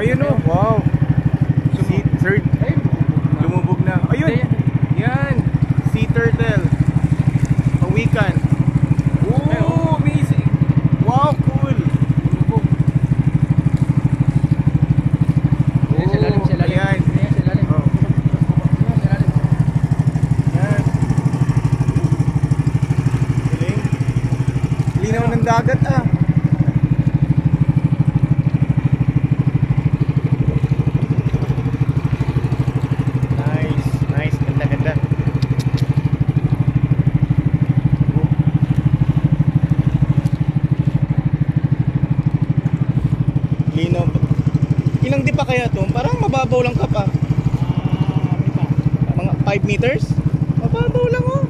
Ayun o, wow. Third, lumubog na. Ayun, yan. Sea turtle. Pawikan. Oh, amazing. Wow, cool. Lumubog. Ayan. Oh. Yan. Galing. Linaw ng dagat ah. Linaw. Ilang di pa kaya to? Parang mababaw lang ka pa. Mga 5 meters? Mababaw lang oh.